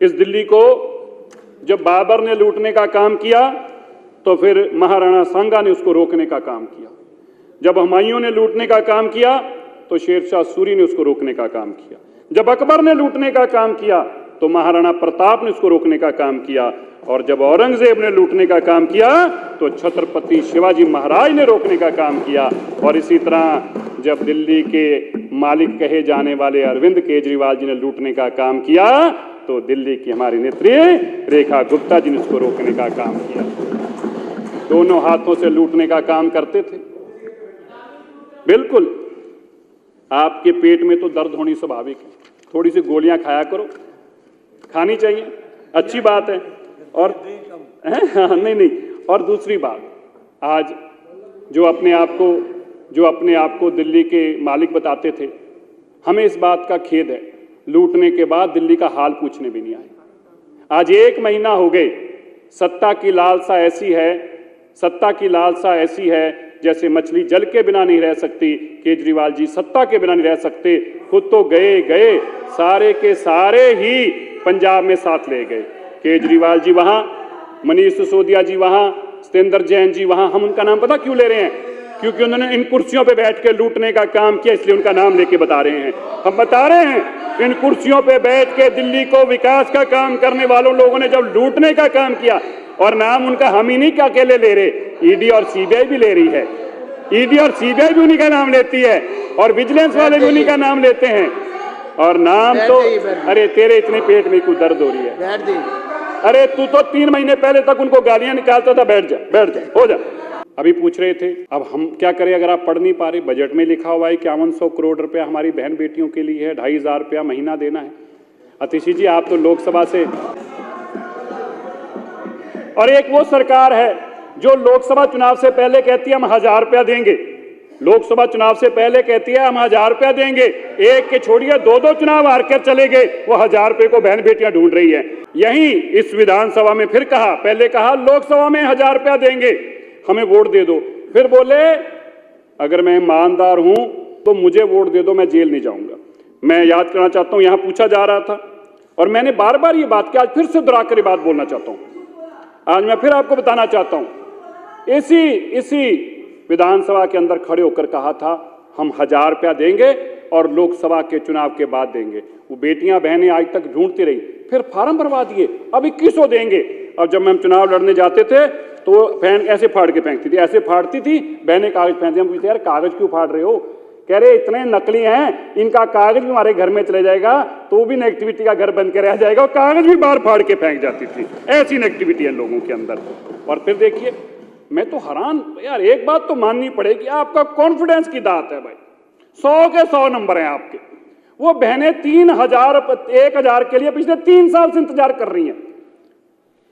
इस दिल्ली को जब बाबर ने लूटने का काम किया तो फिर महाराणा सांगा ने उसको रोकने का काम किया। जब हुमायूं ने लूटने का काम किया तो शेरशाह सूरी ने उसको रोकने का काम किया। जब अकबर ने लूटने का काम किया तो महाराणा प्रताप ने उसको रोकने का काम किया। और जब औरंगजेब ने लूटने का काम किया तो छत्रपति शिवाजी महाराज ने रोकने का काम किया। और इसी तरह जब दिल्ली के मालिक कहे जाने वाले अरविंद केजरीवाल जी ने लूटने का काम किया तो दिल्ली की हमारी नेत्री रेखा गुप्ता जी ने उसको रोकने का काम किया। दोनों हाथों से लूटने का काम करते थे। बिल्कुल, आपके पेट में तो दर्द होनी स्वाभाविक है, थोड़ी सी गोलियां खाया करो, खानी चाहिए, अच्छी बात है। और नहीं, और दूसरी बात, आज जो अपने आप को दिल्ली के मालिक बताते थे, हमें इस बात का खेद है, लूटने के बाद दिल्ली का हाल पूछने भी नहीं आए। आज 1 महीना हो गए, सत्ता की लालसा ऐसी है जैसे मछली जल के बिना नहीं रह सकती। केजरीवाल जी सत्ता के बिना नहीं रह सकते। खुद तो गए सारे के सारे ही पंजाब में साथ ले गए। केजरीवाल जी वहां, मनीष सिसोदिया जी वहां, सत्येंद्र जैन जी वहां। हम उनका नाम पता क्यों ले रहे हैं? क्योंकि उन्होंने इन कुर्सियों पे बैठ के लूटने का काम किया, इसलिए उनका नाम लेके बता रहे हैं। हम बता रहे हैं, इन कुर्सियों पे बैठ के दिल्ली को विकास का काम करने वालों लोगों ने जब लूटने का काम किया, और नाम उनका हम ही नहीं का अकेले ले रहे, ईडी और सीबीआई भी ले रही है। ईडी और सीबीआई भी उन्हीं का नाम लेती है और विजिलेंस वाले भी उन्हीं का नाम लेते हैं। और नाम तो, अरे तेरे इतने पेट में कुछ दर्द हो रही है, अरे तू तो 3 महीने पहले तक उनको गालियां निकालता था। बैठ जा, हो जा। अभी पूछ रहे थे, अब हम क्या करें अगर आप पढ़ नहीं पा रहे? बजट में लिखा हुआ है 5100 करोड़ रुपया हमारी बहन बेटियों के लिए है, 2500 रुपया महीना देना है। अतिशी जी, आप तो लोकसभा से, और एक वो सरकार है जो लोकसभा चुनाव से पहले कहती है हम 1000 रुपया देंगे। लोकसभा चुनाव से पहले कहती है हम 1000 रुपया देंगे, एक के छोड़िए 2 चुनाव हार कर चले गए, वो 1000 रुपये को बहन बेटियां ढूंढ रही है। यही इस विधानसभा में फिर कहा, पहले कहा लोकसभा में 1000 रुपया देंगे, हमें वोट दे दो। फिर बोले अगर मैं ईमानदार हूं तो मुझे वोट दे दो, मैं जेल नहीं जाऊंगा। मैं याद करना चाहता हूं, यहां पूछा जा रहा था और मैंने बार बार ये बात की, आज फिर से दोहरा कर ये बात बोलना चाहता हूं। आज मैं फिर आपको बताना चाहता हूं, इसी विधानसभा के अंदर खड़े होकर कहा था हम 1000 रुपया देंगे और लोकसभा के चुनाव के बाद देंगे। वो बेटियां बहनें आज तक ढूंढती रही, फिर फार्म भरवा दिए, अब 2100 देंगे। और जब हम चुनाव लड़ने जाते थे तो बहन ऐसे फाड़ के फेंकती थी, ऐसे फाड़ती थी, बहनें कागज फेंकती। हम पूछते यार कागज क्यों फाड़ रहे हो? कह रहे इतने नकली हैं, इनका कागज भी हमारे घर में चले जाएगा तो भी नेगेटिविटी का घर बन के रह जाएगा। और कागज भी बाहर फाड़ के फेंक जाती थी, ऐसी नेगेटिविटी है लोगों के अंदर। और फिर देखिए, मैं तो हैरान यार, एक बात तो माननी पड़ेगी, आपका कॉन्फिडेंस की दात है भाई, 100 के 100 नंबर हैं आपके। वो बहनें 1000 के लिए पिछले 3 साल से इंतजार कर रही हैं,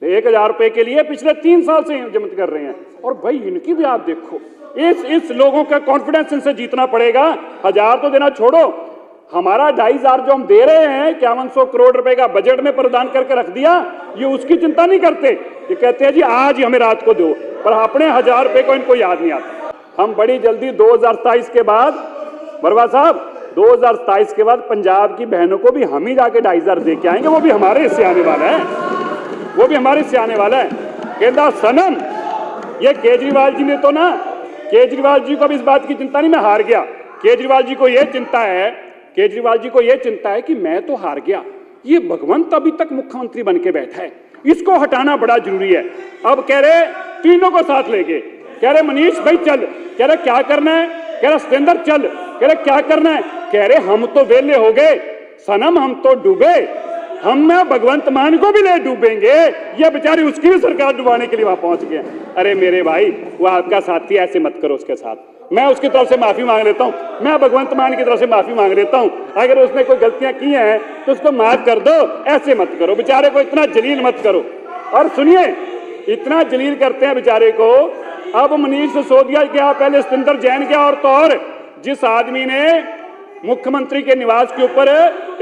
1000 रुपए के लिए पिछले 3 साल से जमा कर रहे हैं। और भाई इनकी भी आप देखो, इस लोगों का कॉन्फिडेंस इनसे जीतना पड़ेगा। 1000 तो देना छोड़ो, हमारा 2500 जो हम दे रहे हैं, 5100 करोड़ रुपए का बजट में प्रदान करके रख दिया, ये उसकी चिंता नहीं करते। ये कहते हैं जी आज ही हमें रात को दो, पर अपने 1000 रुपए को इनको याद नहीं आता। हम बड़ी जल्दी 2027 के बाद, बरवा साहब, 2027 के बाद पंजाब की बहनों को भी हम ही जाके 2500 दे के आएंगे। वो भी हमारे हिस्से आने वाला है, वो भी हमारे हिस्से आने वाला है। कहता सनम, ये केजरीवाल जी ने तो ना, केजरीवाल जी को भी इस बात की चिंता नहीं मैं हार गया। केजरीवाल जी को ये चिंता है कि मैं तो हार गया, ये भगवंत अभी तक मुख्यमंत्री बन के बैठा है, इसको हटाना बड़ा जरूरी है। अब कह रहे तीनों को साथ लेके, कह रहे मनीष भाई चल, कह रहे क्या करना है, कह रहे सत्येंद्र चल, कह रहे क्या करना है, कह रहे हम तो वेले हो गए सनम, हम तो डूबे, हम ना भगवंत मान को भी ले डूबेंगे। ये बेचारी उसकी भी सरकार डुबाने के लिए वहां पहुंच गए। अरे मेरे भाई, वो आपका साथी, ऐसे मत करो उसके साथ। मैं उसकी तरफ से माफी मांग लेता हूं, मैं भगवंत मान की तरफ से माफी मांग लेता हूं। अगर उसने कोई गलतियां की हैं तो उसको माफ कर दो, ऐसे मत करो, बेचारे को इतना जलील मत करो। और सुनिए, इतना जलील करते हैं बेचारे को। अब मनीष सिसोदिया क्या, पहले सत्येंद्र जैन क्या, और तो और जिस आदमी ने मुख्यमंत्री के निवास के ऊपर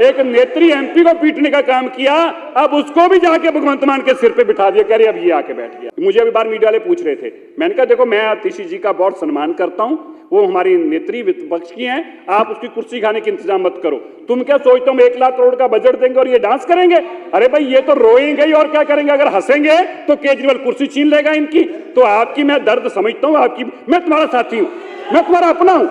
एक नेत्री एमपी को पीटने का काम किया, अब उसको भी जाके भगवंत मान के सिर पे बिठा दिया, कह रहे अब ये आके बैठ गया। मुझे अभी बार मीडिया वाले पूछ रहे थे, मैंने कहा देखो मैं आतिशी जी का बहुत सम्मान करता हूं, वो हमारी नेत्री विपक्ष की हैं, आप उसकी कुर्सी खाने का इंतजाम मत करो। तुम क्या सोचते हो 1 लाख करोड़ का बजट देंगे और ये डांस करेंगे? अरे भाई ये तो रोएंगे ही और क्या करेंगे, अगर हंसेंगे तो केजरीवाल कुर्सी छीन लेगा इनकी। तो आपकी मैं दर्द समझता हूं, आपकी, मैं तुम्हारा साथी हूं, मैं तुम्हारा अपना हूं,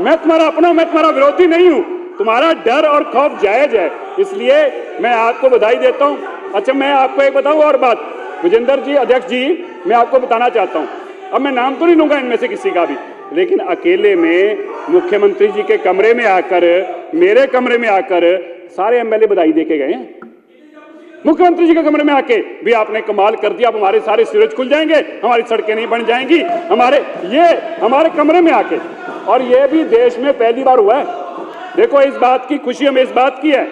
मैं तुम्हारा विरोधी नहीं हूं। तुम्हारा डर और खौफ जायज है, इसलिए मैं आपको बधाई देता हूं। अच्छा मैं आपको एक बताऊं और बात, विजेंद्र जी, अध्यक्ष जी, मैं आपको बताना चाहता हूं, अब मैं नाम तो नहीं लूंगा इनमें से किसी का भी, लेकिन अकेले में मुख्यमंत्री जी के कमरे में आकर, मेरे कमरे में आकर सारे एमएलए बधाई देके गए हैं। मुख्यमंत्री जी के कमरे में आके भी आपने कमाल कर दिया, अब हमारे सारे सूरज खुल जाएंगे, हमारी सड़कें नहीं बन जाएंगी, हमारे कमरे में आके। और ये भी देश में पहली बार हुआ है। देखो इस बात की खुशी हमें इस बात की है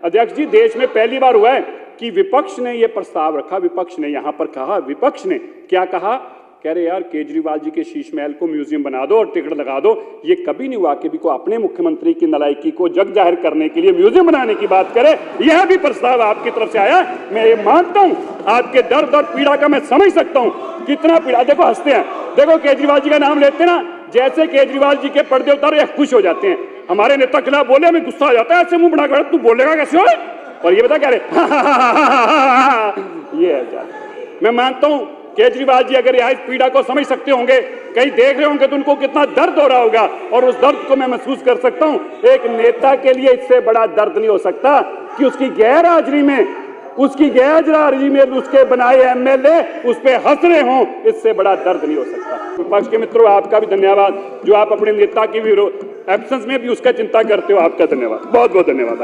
अध्यक्ष जी, देश में पहली बार हुआ है कि विपक्ष ने ये प्रस्ताव रखा, विपक्ष ने यहां पर कहा, विपक्ष ने क्या कहा, कह रहे यार केजरीवाल जी के शीश महल को म्यूजियम बना दो और टिकट लगा दो। ये कभी नहीं हुआ कि भी को अपने मुख्यमंत्री की नालायकी को जग जाहिर करने के लिए म्यूजियम बनाने की बात करे। यह भी प्रस्ताव आपकी तरफ से आया, मैं ये मानता हूं, आपके दर्द और पीड़ा का मैं समझ सकता हूं, कितना पीड़ा। देखो हंसते हैं, देखो केजरीवाल जी का नाम लेते ना, जैसे केजरीवाल जी के पर्दे उतारे या खुश हो जाते हैं। हमारे नेता खिलाफ बोले हमें गुस्सा आ जाता है, ऐसे मुंह बना कर तू बोलेगा कैसे हो, और ये बता क्या रहे ये है। मैं मानता हूं केजरीवाल जी अगर यह पीड़ा को समझ सकते होंगे, कहीं देख रहे होंगे तो उनको कितना दर्द हो रहा होगा, और उस दर्द को मैं महसूस कर सकता हूं। एक नेता के लिए इससे बड़ा दर्द नहीं हो सकता कि उसकी गैर हाजिरी में उसके बनाए एमएलए उस पे हंस रहे हों, इससे बड़ा दर्द नहीं हो सकता। विपक्ष के मित्रों आपका भी धन्यवाद, जो आप अपने नेता की भी एब्सेंस में भी उसका चिंता करते हो, आपका धन्यवाद, बहुत बहुत धन्यवाद।